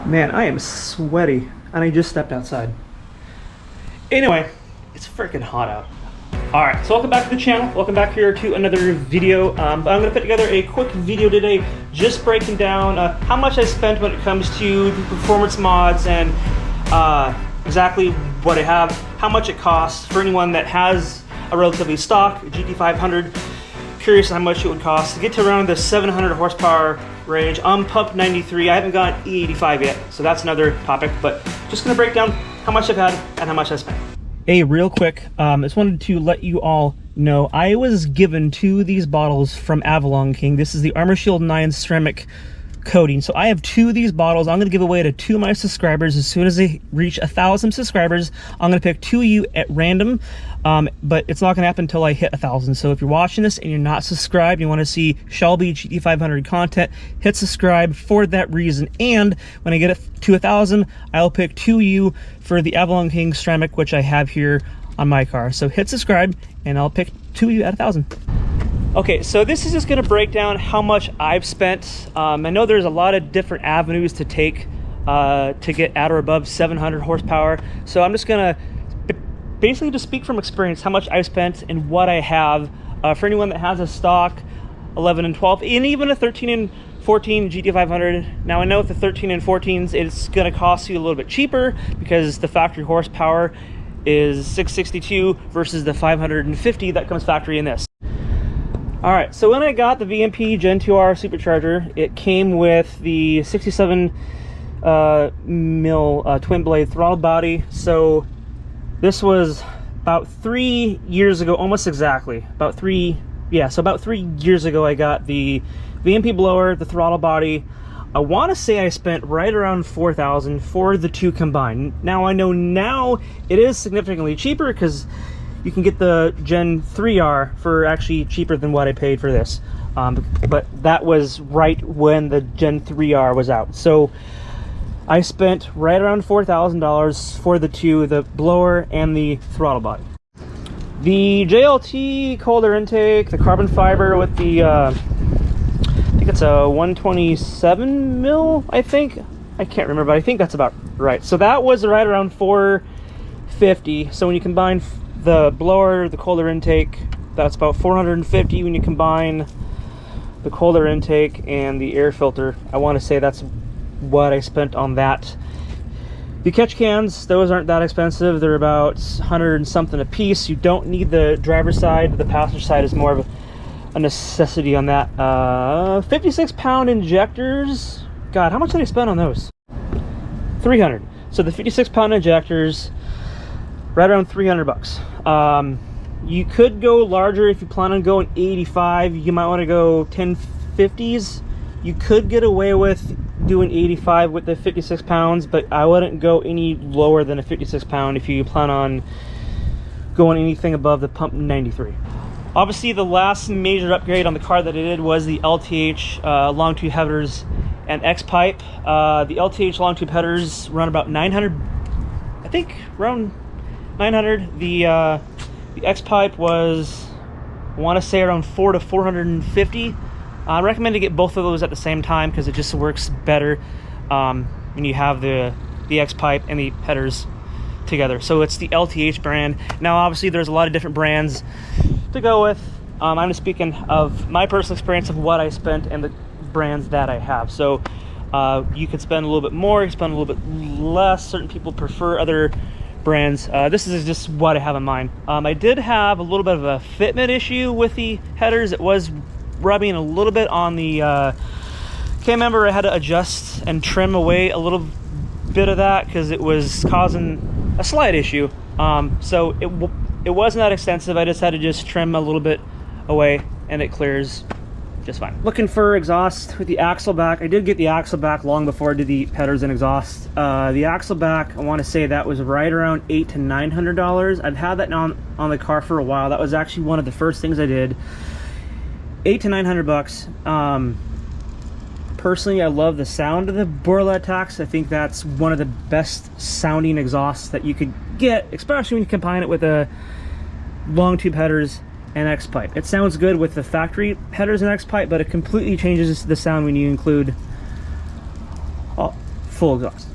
Man, I am sweaty, and I just stepped outside. Anyway, it's freaking hot out. Alright, so welcome back to the channel. Welcome back here to another video. I'm going to put together a quick video today just breaking down how much I spent when it comes to the performance mods and exactly what I have, how much it costs for anyone that has a relatively stock GT500. Curious how much it would cost to get to around the 700 horsepower range. I'm pumped 93. I haven't got E85 yet, so that's another topic, but just going to break down how much I've had and how much I spent. Hey, real quick, I just wanted to let you all know I was given 2 of these bottles from Avalon King. This is the Armor Shield 9 ceramic coating. So I have 2 of these bottles. I'm going to give away to 2 of my subscribers. As soon as they reach 1,000 subscribers, I'm going to pick 2 of you at random, but it's not going to happen until I hit 1,000. So if you're watching this and you're not subscribed, you want to see Shelby GT500 content, hit subscribe for that reason. And when I get it to 1,000, I'll pick 2 of you for the Avalon King ceramic, which I have here on my car. So hit subscribe and I'll pick 2 of you at 1,000. Okay, so this is just going to break down how much I've spent. I know there's a lot of different avenues to take to get at or above 700 horsepower. So I'm just going to basically just speak from experience how much I've spent and what I have. For anyone that has a stock 11 and 12, and even a 13 and 14 GT500. Now I know with the 13 and 14s, it's going to cost you a little bit cheaper because the factory horsepower is 662 versus the 550 that comes factory in this. All right, so when I got the VMP Gen 2R supercharger, it came with the 67 mil twin blade throttle body. So this was about 3 years ago, almost exactly. About 3 years ago, I got the VMP blower, the throttle body. I want to say I spent right around 4,000 for the 2 combined. Now I know now it is significantly cheaper because you can get the Gen 3R for actually cheaper than what I paid for this. But that was right when the Gen 3R was out. So I spent right around $4,000 for the 2, the blower and the throttle body. The JLT cold air intake, the carbon fiber with the, I think it's a 127 mil, I think. I can't remember, but I think that's about right. So that was right around 450. So when you combine the blower, the cold air intake, that's about 450 when you combine the cold air intake and the air filter. I want to say that's what I spent on that. The catch cans, those aren't that expensive. They're about 100 and something a piece. You don't need the driver's side. The passenger side is more of a necessity on that. 56 pound injectors. God, how much did I spend on those? 300. So the 56 pound injectors, right around 300 bucks. You could go larger if you plan on going 85. You might want to go 1050s. You could get away with doing 85 with the 56 pounds, but I wouldn't go any lower than a 56 pound if you plan on going anything above the pump 93. Obviously, the last major upgrade on the car that I did was the LTH long tube headers and X pipe. The LTH long tube headers run about 900, I think, around 900. The X pipe was, I want to say, around 400 to 450. I recommend to get both of those at the same time because it just works better when you have the X pipe and the headers together. So it's the LTH brand. Now obviously there's a lot of different brands to go with. I'm just speaking of my personal experience of what I spent and the brands that I have. So you could spend a little bit more, you spend a little bit less. Certain people prefer other brands. This is just what I have in mind. I did have a little bit of a fitment issue with the headers. It was rubbing a little bit on the can't remember, I had to adjust and trim away a little bit of that because it was causing a slight issue. So it wasn't that extensive. I just had to just trim a little bit away and it clears just fine. Looking for exhaust with the axle back. I did get the axle back long before I did the headers and exhaust. The axle back, I want to say that was right around $800 to $900. I've had that now on the car for a while. That was actually one of the first things I did. $800 to $900. Personally, I love the sound of the Borla Tax. I think that's one of the best sounding exhausts that you could get, especially when you combine it with a long tube headers and X pipe. It sounds good with the factory headers and X pipe, but it completely changes the sound when you include full exhaust.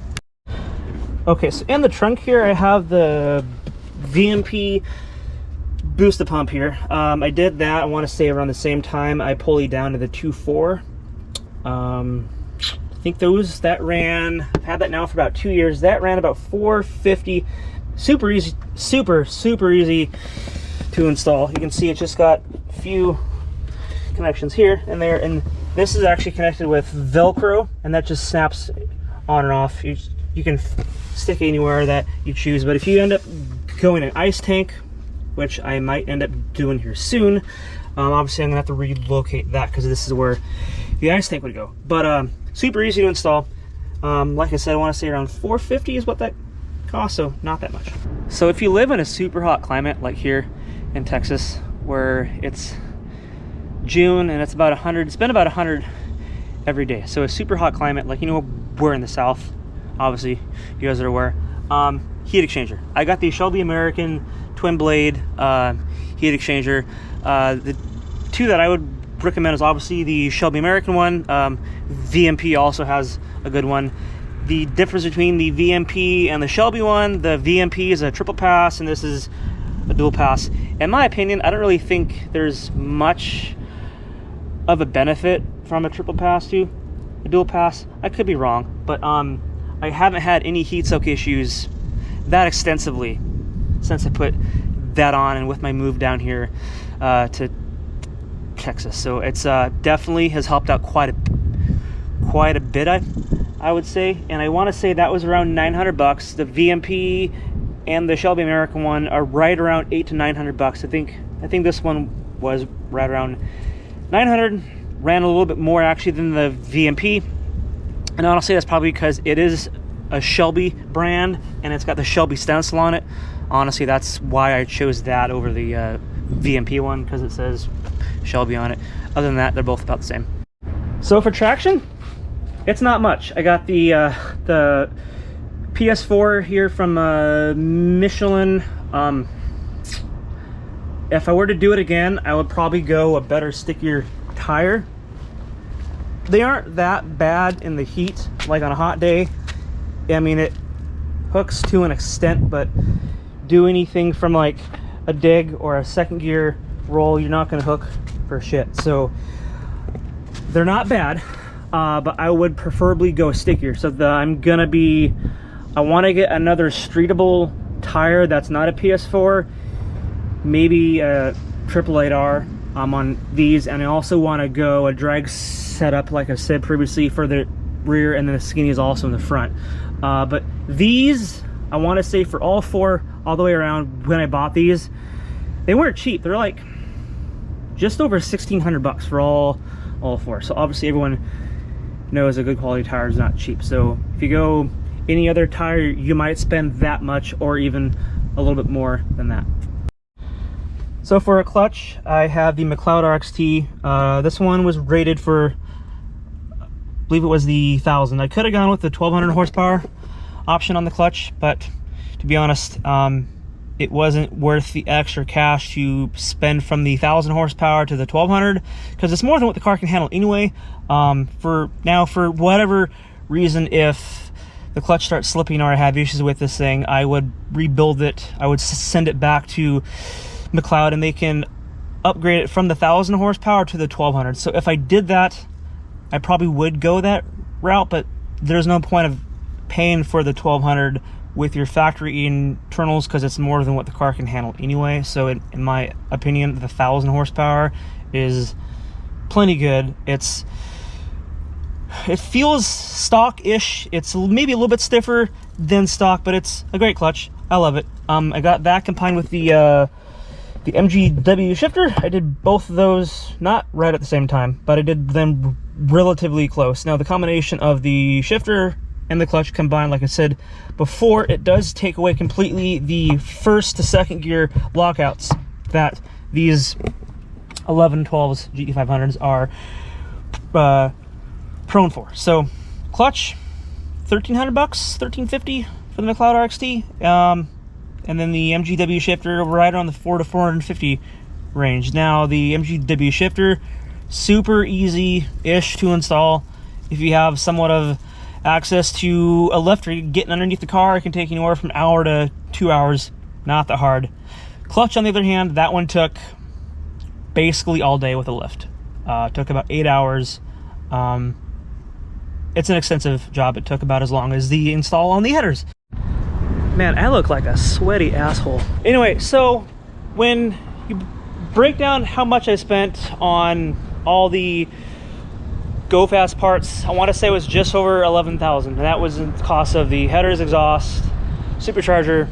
Okay, so in the trunk here, I have the VMP boosted pump here. I did that, I want to say around the same time I pulleyed down to the 2.4. I think that ran, I've had that now for about 2 years. That ran about 450. Super easy, super easy to install. You can see it just got a few connections here and there, and this is actually connected with Velcro, and that just snaps on and off. You can stick it anywhere that you choose, but if you end up going an ice tank, which I might end up doing here soon, obviously I'm gonna have to relocate that because this is where the ice tank would go. But super easy to install. Like I said, I want to say around 450 is what that costs, so not that much. So if you live in a super hot climate like here in Texas, where it's June and it's about 100, it's been about 100 every day. So a super hot climate, like, you know, we're in the South, obviously you guys are aware. Heat exchanger. I got the Shelby American twin blade heat exchanger. The two that I would recommend is obviously the Shelby American one. VMP also has a good one. The difference between the VMP and the Shelby one, the VMP is a triple pass and this is a dual pass. In my opinion, I don't really think there's much of a benefit from a triple pass to a dual pass. I could be wrong, but I haven't had any heat soak issues that extensively since I put that on and with my move down here to Texas. So it's definitely has helped out quite a bit, I would say. And I want to say that was around 900 bucks. The VMP and the Shelby American one are right around 800 to 900 bucks. I think this one was right around 900. Ran a little bit more actually than the VMP, and honestly that's probably because it is a Shelby brand and it's got the Shelby stencil on it. Honestly, that's why I chose that over the VMP one, because it says Shelby on it. Other than that, they're both about the same. So for traction, it's not much. I got the PS4 here from Michelin. If I were to do it again, I would probably go a better, stickier tire. They aren't that bad in the heat, like on a hot day. I mean, it hooks to an extent, but do anything from like a dig or a second gear roll, you're not going to hook for shit. So they're not bad, but I would preferably go stickier. So I want to get another streetable tire that's not a PS4, maybe a 888R on these, and I also want to go a drag setup like I said previously for the rear, and then the skinny is also in the front. But these, I want to say for all four, all the way around, when I bought these, they weren't cheap. They're like just over 1,600 bucks for all four. So obviously everyone knows a good quality tire is not cheap. So if you go any other tire, you might spend that much or even a little bit more than that. So for a clutch, I have the McLeod RXT. This one was rated for, I believe it was the 1,000. I could have gone with the 1,200 horsepower option on the clutch, but to be honest, it wasn't worth the extra cash to spend from the 1,000 horsepower to the 1,200, because it's more than what the car can handle anyway. For whatever reason, if the clutch starts slipping or I have issues with this thing, I would rebuild it. I would send it back to McLeod and they can upgrade it from the 1,000 horsepower to the 1,200. So if I did that, I probably would go that route, but there's no point of paying for the 1,200 with your factory internals, because it's more than what the car can handle anyway. So in my opinion, the 1,000 horsepower is plenty good. It feels stock-ish. It's maybe a little bit stiffer than stock, but it's a great clutch. I love it. I got that combined with the Mgw Shifter. I did both of those, not right at the same time, but I did them relatively close. Now the combination of the shifter and the clutch combined, like I said before, it does take away completely the first to second gear lockouts that these 1112s GT500s are prone for. So clutch, 1,300 bucks, 1,350 for the McLeod RXT. And then the Mgw Shifter right around the 400 to 450 range. Now the Mgw Shifter, super easy-ish to install if you have somewhat of access to a lift or getting underneath the car. It can take anywhere from an hour to 2 hours. Not that hard. Clutch, on the other hand, that one took basically all day with a lift. Took about 8 hours. It's an extensive job. It took about as long as the install on the headers. Man, I look like a sweaty asshole. Anyway, so when you break down how much I spent on all the Go Fast parts, I want to say it was just over $11,000, and that was the cost of the headers, exhaust, supercharger,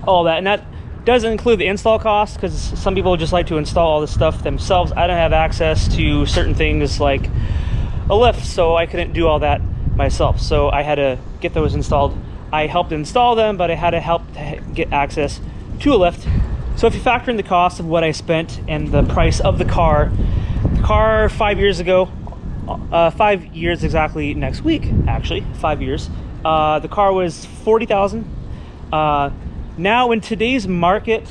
all that. And that doesn't include the install cost, because some people just like to install all this stuff themselves. I don't have access to certain things like a lift, so I couldn't do all that myself, so I had to get those installed. I helped install them, but I had to help to get access to a lift. So if you factor in the cost of what I spent and the price of the car 5 years ago, 5 years exactly next week, actually 5 years, the car was $40,000. Now in today's market,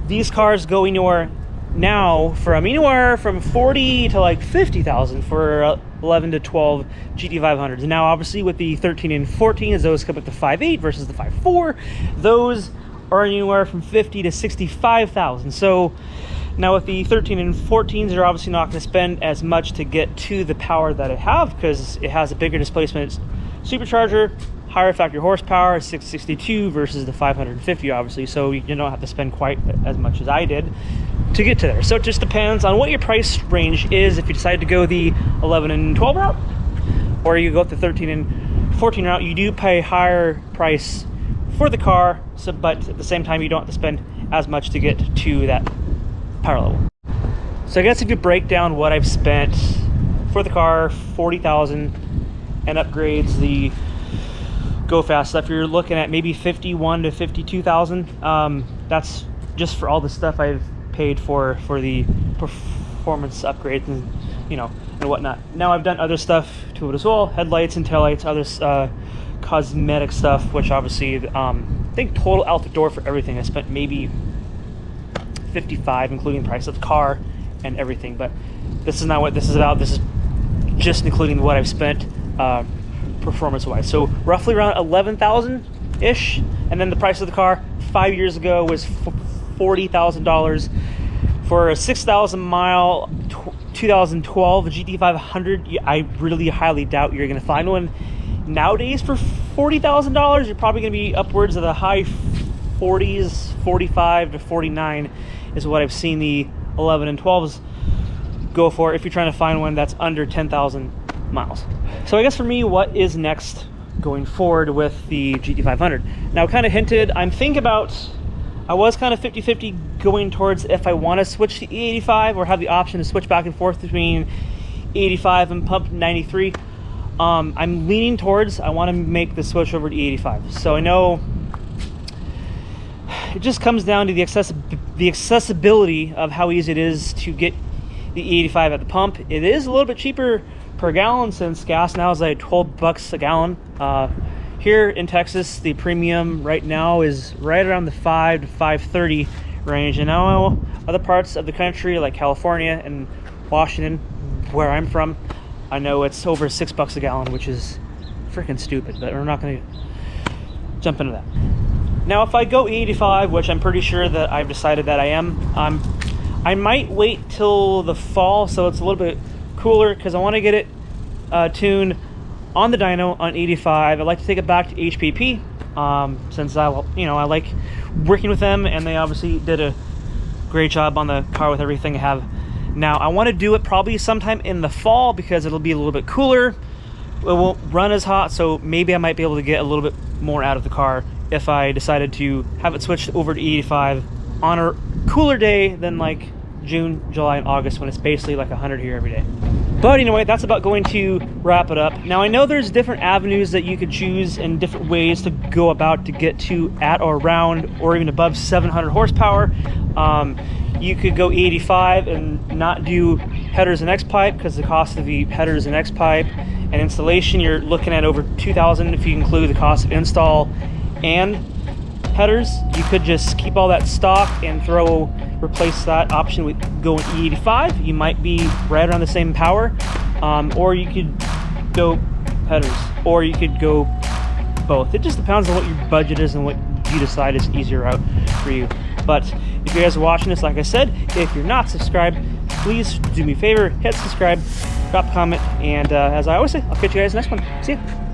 these cars go anywhere now from anywhere from 40 to like 50,000 for 11 to 12 GT500s. Now obviously with the 13 and 14s, those come up to 5.8 versus the 5.4, those are anywhere from 50 to 65,000. So now with the 13 and 14s, you're obviously not going to spend as much to get to the power that I have, because it has a bigger displacement supercharger, higher factory horsepower, 662 versus the 550 obviously, so you don't have to spend quite as much as I did to get to there. So it just depends on what your price range is. If you decide to go the 11 and 12 route, or you go up the 13 and 14 route, you do pay higher price for the car, so, but at the same time you don't have to spend as much to get to that power level. So I guess if you break down what I've spent for the car, $40,000, and upgrades, the Go Fast stuff, you're looking at maybe $51,000 to $52,000. That's just for all the stuff I've paid for the performance upgrades and and whatnot. Now I've done other stuff to it as well, headlights and taillights, other cosmetic stuff, which obviously I think total out the door for everything I spent maybe $55,000, including the price of the car and everything. But this is not what this is about. This is just including what I've spent performance wise. So roughly around 11,000 ish, and then the price of the car 5 years ago was $40,000 for a 6,000 mile 2012 GT500. I really highly doubt you're going to find one nowadays for $40,000. You're probably going to be upwards of the high 40s, 45 to 49 is what I've seen the 11 and 12s go for, if you're trying to find one that's under 10,000 miles. So I guess for me, what is next going forward with the GT500? Now, kind of hinted, I'm thinking about, I was kind of 50-50 going towards if I want to switch to E85 or have the option to switch back and forth between E85 and pump 93. I'm leaning towards, I want to make the switch over to E85. So I know it just comes down to the accessibility of how easy it is to get the E85 at the pump. It is a little bit cheaper per gallon, since gas now is like $12 a gallon. Here in Texas, the premium right now is right around the $5 to $5.30 range. And now other parts of the country like California and Washington, where I'm from, I know it's over $6 a gallon, which is freaking stupid, but we're not going to jump into that. Now, if I go E85, which I'm pretty sure that I've decided that I am, I might wait till the fall so it's a little bit cooler, because I want to get it tuned on the dyno on 85. I'd like to take it back to HPP, since I like working with them, and they obviously did a great job on the car with everything I have now. I want to do it probably sometime in the fall, because it'll be a little bit cooler. It won't run as hot, so maybe I might be able to get a little bit more out of the car if I decided to have it switched over to E85 on a cooler day than like June, July, and August, when it's basically like 100 here every day. But anyway, that's about going to wrap it up. Now, I know there's different avenues that you could choose and different ways to go about to get to at or around or even above 700 horsepower. You could go E85 and not do headers and X-pipe, because the cost of the headers and X-pipe and installation, you're looking at over $2,000 if you include the cost of install and headers. You could just keep all that stock and replace that option with going E85. You might be right around the same power, or you could go headers, or you could go both. It just depends on what your budget is and what you decide is easier route for you. But if you guys are watching this, like I said, if you're not subscribed, please do me a favor, hit subscribe, drop a comment, and as I always say, I'll catch you guys next one. See ya.